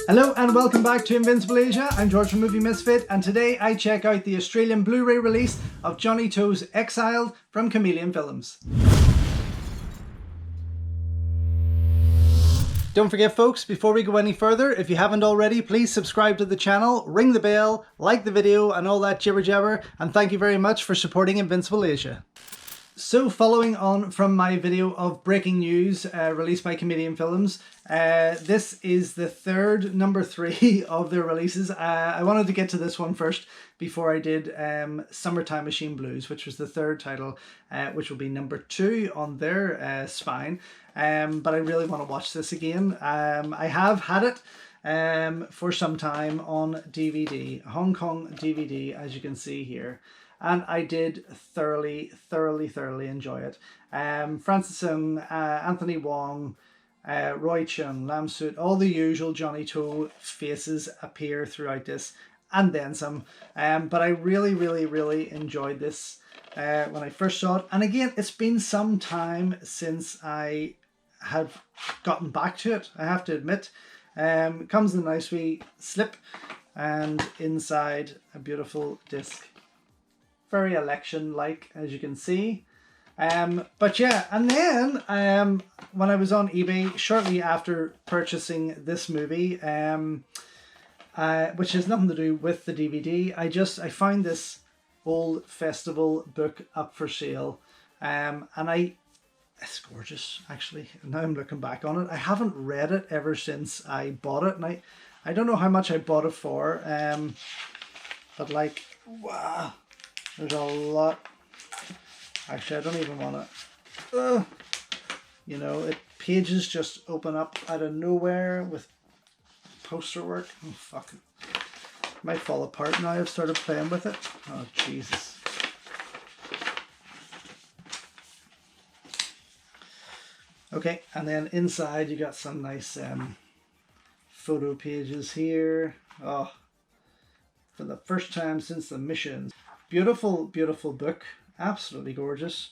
Hello and welcome back to Invincible Asia. I'm George from Movie Misfit, and today I check out the Australian Blu-ray release of Johnnie To's Exiled from Chameleon Films. Don't forget folks, before we go any further, if you haven't already, please subscribe to the channel, ring the bell, like the video and all that jibber jabber, and thank you very much for supporting Invincible Asia. So following on from my video of breaking news released by Chameleon Films, this is the third number 3 of their releases. I wanted to get to this one first before I did Summertime Machine Blues, which was the third title, which will be number 2 on their spine. But I really want to watch this again. I have had it for some time on DVD, Hong Kong DVD, as you can see here. And I did thoroughly enjoy it. Francis Ng, Anthony Wong, Roy Chung, Lam Soot, all the usual Johnnie To faces appear throughout this, and then some. But I really enjoyed this when I first saw it. And again, it's been some time since I have gotten back to it, I have to admit. It comes in a nice wee slip, and inside a beautiful disc. Very election-like, as you can see. But yeah, and then when I was on eBay shortly after purchasing this movie, which has nothing to do with the DVD, I found this old festival book up for sale, and it's gorgeous actually. Now I'm looking back on it, I haven't read it ever since I bought it, and I don't know how much I bought it for, but like, wow. There's a lot. Actually, I don't even want to. You know, pages just open up out of nowhere with poster work. Oh, fuck it. Might fall apart now. I've started playing with it. Oh, Jesus. Okay, and then inside you got some nice photo pages here. Oh, for the first time since the mission. Beautiful book, absolutely gorgeous.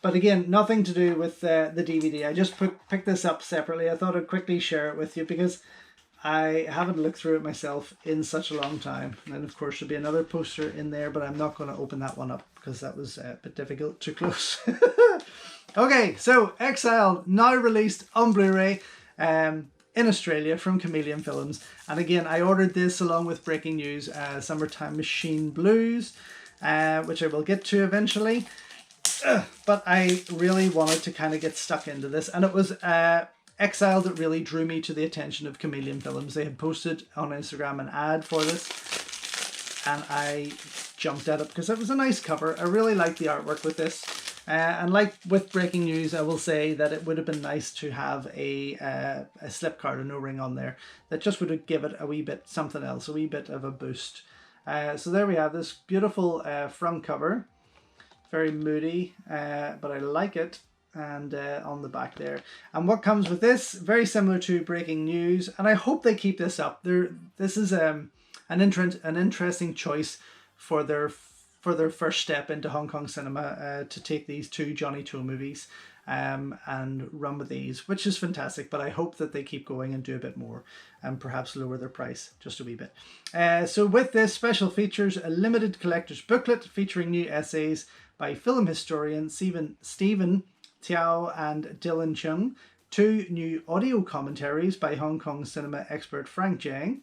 But again, nothing to do with the DVD. I just picked this up separately. I thought I'd quickly share it with you because I haven't looked through it myself in such a long time. And then of course there'll be another poster in there, but I'm not going to open that one up because that was a bit difficult, too close. Okay, so Exiled, now released on Blu-ray. In Australia from Chameleon Films, and again I ordered this along with breaking news, Summertime Machine Blues, which I will get to eventually, but I really wanted to kind of get stuck into this, and it was Exiled that really drew me to the attention of Chameleon Films. They had posted on Instagram an ad for this, and I jumped at it because it was a nice cover. I really liked the artwork with this. And like with breaking news, I will say that it would have been nice to have a slip card, an O-ring on there that just would have given it a wee bit something else, a wee bit of a boost. So there we have this beautiful front cover, very moody, but I like it. And on the back there, and what comes with this, very similar to breaking news, and I hope they keep this up. This is an interesting choice for their first step into Hong Kong cinema, to take these 2 Johnnie To movies and run with these, which is fantastic. But I hope that they keep going and do a bit more and perhaps lower their price just a wee bit. So with this, special features a limited collector's booklet featuring new essays by film historian Stephen Tiao and Dylan Chung, 2 new audio commentaries by Hong Kong cinema expert Frank Jiang,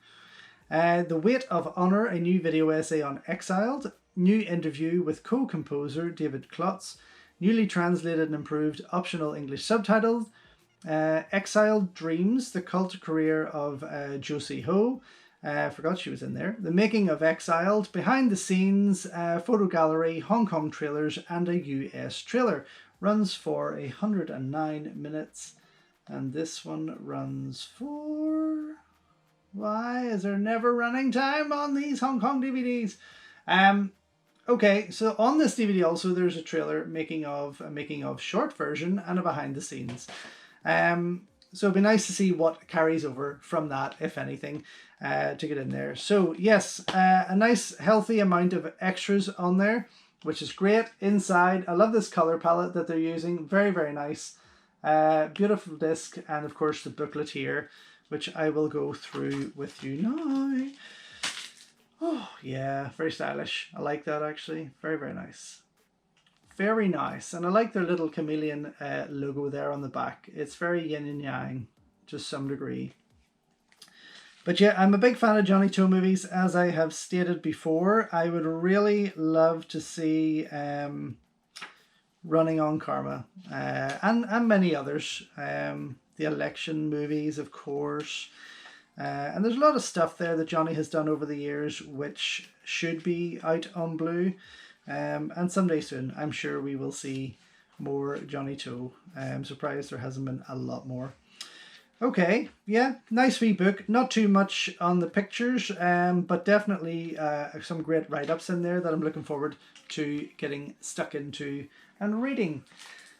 The Weight of Honor, a new video essay on Exiled, new interview with co-composer David Klotz, newly translated and improved optional English subtitles, Exiled Dreams, the cult career of Josie Ho, forgot she was in there, the making of Exiled, behind the scenes, photo gallery, Hong Kong trailers, and a US trailer. Runs for 109 minutes, and this one runs for... Why is there never running time on these Hong Kong DVDs? Okay, so on this DVD also there's a trailer making of short version and a behind the scenes. So it'd be nice to see what carries over from that, if anything, to get in there. So yes, a nice healthy amount of extras on there, which is great. Inside, I love this color palette that they're using. Very nice. Beautiful disc, and of course the booklet here which I will go through with you now. Oh, yeah, very stylish. I like that actually. Very, very nice. Very nice. And I like their little chameleon logo there on the back. It's very yin and yang to some degree. But yeah, I'm a big fan of Johnnie To movies. As I have stated before, I would really love to see Running on Karma and many others. The election movies, of course. And there's a lot of stuff there that Johnny has done over the years which should be out on Blu. And someday soon, I'm sure we will see more Johnnie To. I'm surprised there hasn't been a lot more. Okay, yeah, nice wee book. Not too much on the pictures, but definitely some great write-ups in there that I'm looking forward to getting stuck into and reading.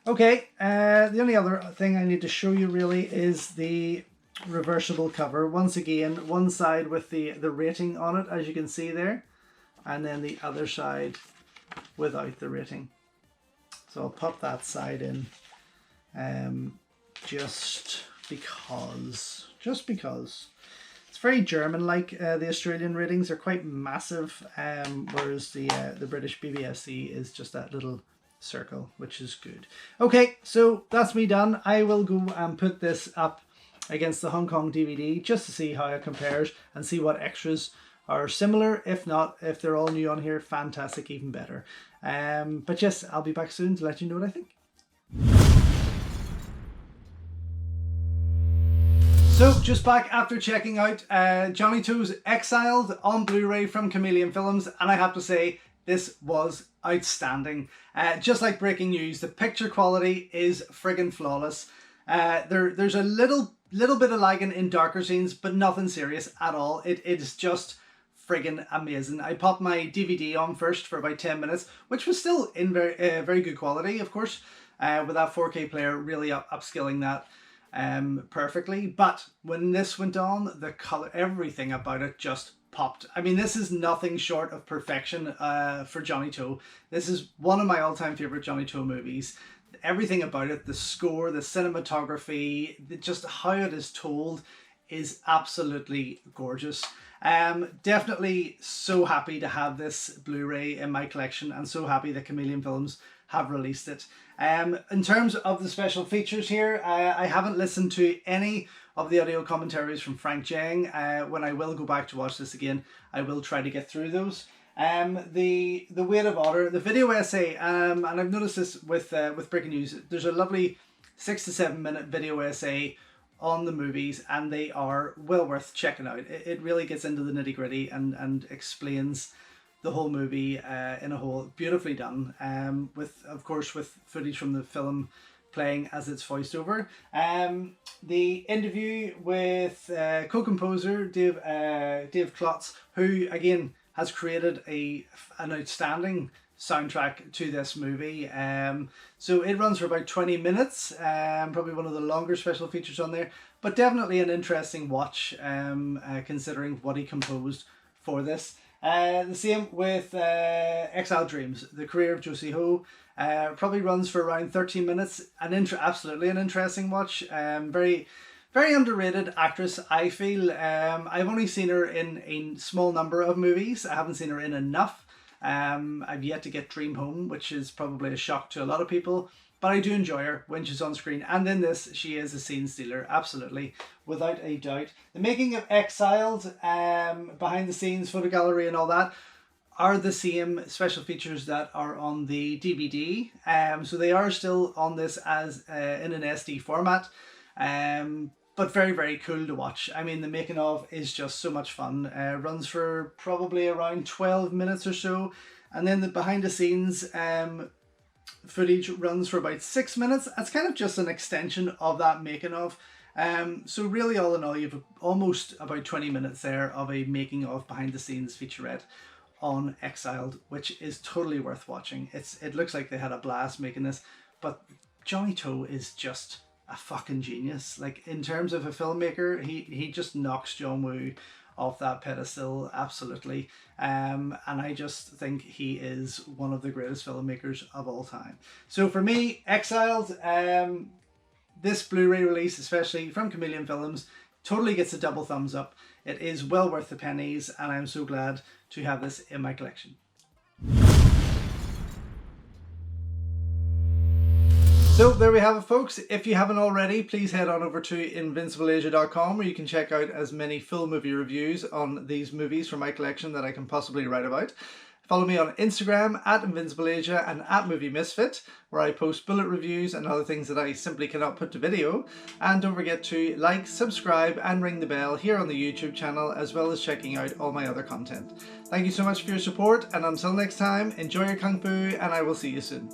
Okay, the only other thing I need to show you really is the reversible cover. Once again, one side with the rating on it, as you can see there, and then the other side without the rating. So I'll pop that side in just because it's very German like. The Australian ratings are quite massive, whereas the British BBFC is just that little circle, which is good. Okay, so that's me done. I will go and put this up against the Hong Kong DVD just to see how it compares and see what extras are similar. If not, if they're all new on here, fantastic, even better. But yes, I'll be back soon to let you know what I think. So, just back after checking out Johnnie To's Exiled on Blu-ray from Chameleon Films, and I have to say, this was outstanding. Just like breaking news, the picture quality is friggin' flawless. There's a little bit of lagging in darker scenes, but nothing serious at all. It is just friggin' amazing. I popped my DVD on first for about 10 minutes, which was still in very good quality, of course, with that 4K player really upscaling that perfectly. But when this went on, the color, everything about it just popped. I mean, this is nothing short of perfection for Johnnie To. This is one of my all-time favorite Johnnie To movies. Everything about it, the score, the cinematography, just how it is told is absolutely gorgeous. Definitely so happy to have this Blu-ray in my collection, and so happy that Chameleon Films have released it. In terms of the special features here, I haven't listened to any of the audio commentaries from Frank Jiang. When I will go back to watch this again, I will try to get through those. The Weight of Honor, the video essay, and I've noticed this with Breaking News, there's a lovely 6 to 7 minute video essay on the movies, and they are well worth checking out. It really gets into the nitty gritty and explains the whole movie in a whole. Beautifully done, of course with footage from the film playing as it's voiced over. The interview with co-composer Dave Klotz, who again has created an outstanding soundtrack to this movie. So it runs for about 20 minutes, probably one of the longer special features on there, but definitely an interesting watch considering what he composed for this. The same with Exiled Dreams, the career of Josie Ho. Probably runs for around 13 minutes. Absolutely an interesting watch. Very, very underrated actress, I feel. I've only seen her in a small number of movies. I haven't seen her in enough. I've yet to get Dream Home, which is probably a shock to a lot of people. But I do enjoy her when she's on screen. And in this, she is a scene stealer, absolutely, without a doubt. The making of Exiled, behind the scenes, photo gallery and all that, are the same special features that are on the DVD. So they are still on this as in an SD format. But very, very cool to watch. I mean, the making of is just so much fun. Runs for probably around 12 minutes or so. And then the behind the scenes footage runs for about 6 minutes. That's kind of just an extension of that making of. So really, all in all, you've almost about 20 minutes there of a making of behind the scenes featurette on Exiled, which is totally worth watching. It looks like they had a blast making this, but Johnnie To is just a fucking genius. Like, in terms of a filmmaker, he just knocks John Woo off that pedestal, absolutely. And I just think he is one of the greatest filmmakers of all time. So for me, Exiled, this Blu-ray release, especially from Chameleon Films, Totally gets a double thumbs up. It is well worth the pennies, and I'm so glad to have this in my collection. So there we have it, folks. If you haven't already, please head on over to invincibleasia.com, where you can check out as many full movie reviews on these movies from my collection that I can possibly write about. Follow me on Instagram at InvincibleAsia and at Movie Misfit, where I post bullet reviews and other things that I simply cannot put to video. And don't forget to like, subscribe and ring the bell here on the YouTube channel, as well as checking out all my other content. Thank you so much for your support, and until next time, enjoy your Kung Fu, and I will see you soon.